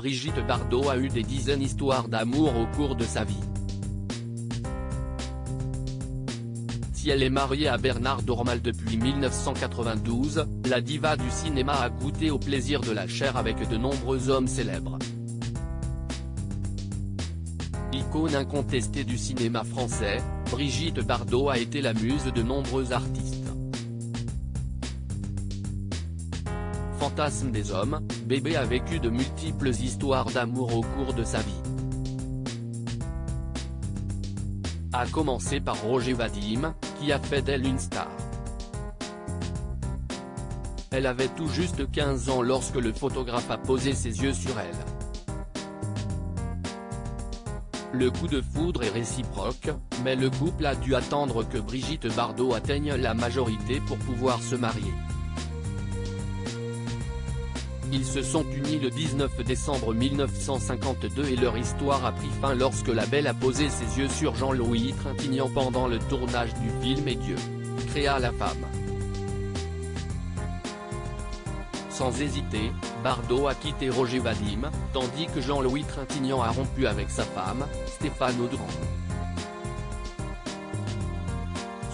Brigitte Bardot a eu des dizaines d'histoires d'amour au cours de sa vie. Si elle est mariée à Bernard Dormal depuis 1992, la diva du cinéma a goûté au plaisir de la chair avec de nombreux hommes célèbres. Icône incontestée du cinéma français, Brigitte Bardot a été la muse de nombreux artistes. Fantasme des hommes, Bébé a vécu de multiples histoires d'amour au cours de sa vie. A commencer par Roger Vadim, qui a fait d'elle une star. Elle avait tout juste 15 ans lorsque le photographe a posé ses yeux sur elle. Le coup de foudre est réciproque, mais le couple a dû attendre que Brigitte Bardot atteigne la majorité pour pouvoir se marier. Ils se sont unis le 19 décembre 1952 et leur histoire a pris fin lorsque la belle a posé ses yeux sur Jean-Louis Trintignant pendant le tournage du film Et Dieu créa la femme. Sans hésiter, Bardot a quitté Roger Vadim, tandis que Jean-Louis Trintignant a rompu avec sa femme, Stéphane Audran.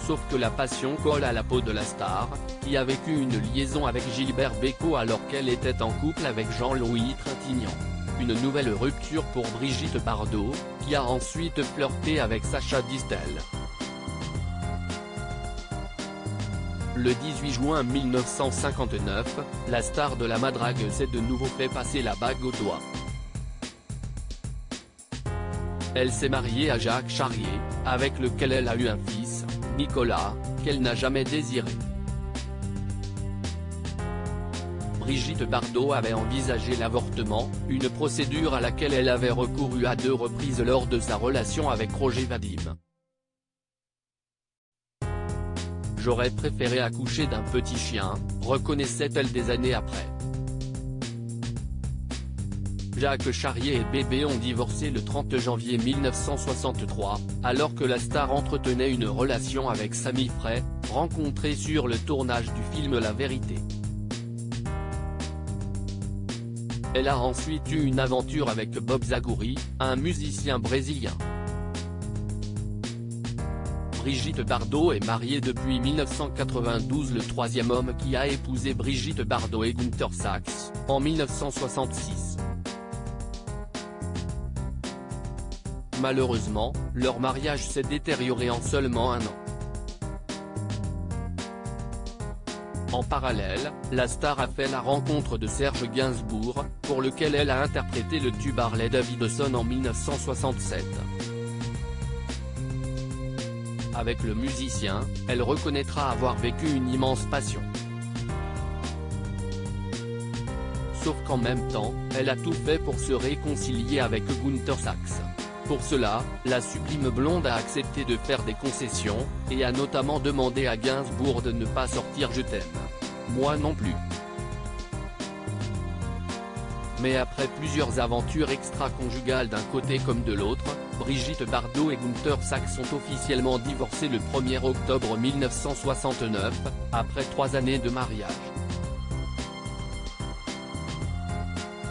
Sauf que la passion colle à la peau de la star, qui a vécu une liaison avec Gilbert Bécaud alors qu'elle était en couple avec Jean-Louis Trintignant. Une nouvelle rupture pour Brigitte Bardot, qui a ensuite flirté avec Sacha Distel. Le 18 juin 1959, la star de la madrague s'est de nouveau fait passer la bague au doigt. Elle s'est mariée à Jacques Charrier, avec lequel elle a eu un fils, Nicolas, qu'elle n'a jamais désiré. Brigitte Bardot avait envisagé l'avortement, une procédure à laquelle elle avait recouru à 2 reprises lors de sa relation avec Roger Vadim. J'aurais préféré accoucher d'un petit chien, reconnaissait-elle des années après. Jacques Charrier et Bébé ont divorcé le 30 janvier 1963, alors que la star entretenait une relation avec Samy Frey, rencontré sur le tournage du film La Vérité. Elle a ensuite eu une aventure avec Bob Zagouri, un musicien brésilien. Brigitte Bardot est mariée depuis 1992. Le troisième homme qui a épousé Brigitte Bardot est Günther Sachs, en 1966. Malheureusement, leur mariage s'est détérioré en seulement un an. En parallèle, la star a fait la rencontre de Serge Gainsbourg, pour lequel elle a interprété le tube Harley Davidson en 1967. Avec le musicien, elle reconnaîtra avoir vécu une immense passion. Sauf qu'en même temps, elle a tout fait pour se réconcilier avec Günther Sachs. Pour cela, la sublime blonde a accepté de faire des concessions, et a notamment demandé à Gainsbourg de ne pas sortir Je t'aime. Moi non plus. Mais après plusieurs aventures extra-conjugales d'un côté comme de l'autre, Brigitte Bardot et Günther Sachs sont officiellement divorcés le 1er octobre 1969, après 3 années de mariage.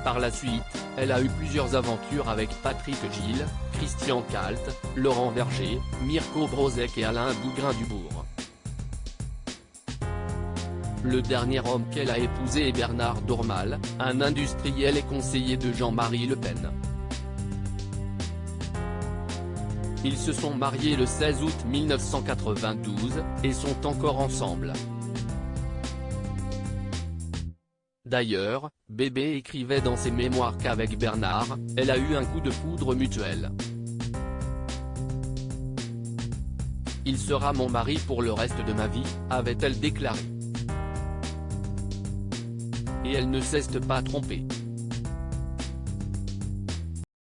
Par la suite, elle a eu plusieurs aventures avec Patrick Gilles, Christian Kalt, Laurent Verger, Mirko Brozek et Alain Bougrain-Dubourg. Le dernier homme qu'elle a épousé est Bernard Dormal, un industriel et conseiller de Jean-Marie Le Pen. Ils se sont mariés le 16 août 1992, et sont encore ensemble. D'ailleurs, Bébé écrivait dans ses mémoires qu'avec Bernard, elle a eu un coup de foudre mutuel. Il sera mon mari pour le reste de ma vie, avait-elle déclaré. Et elle ne s'est pas trompée.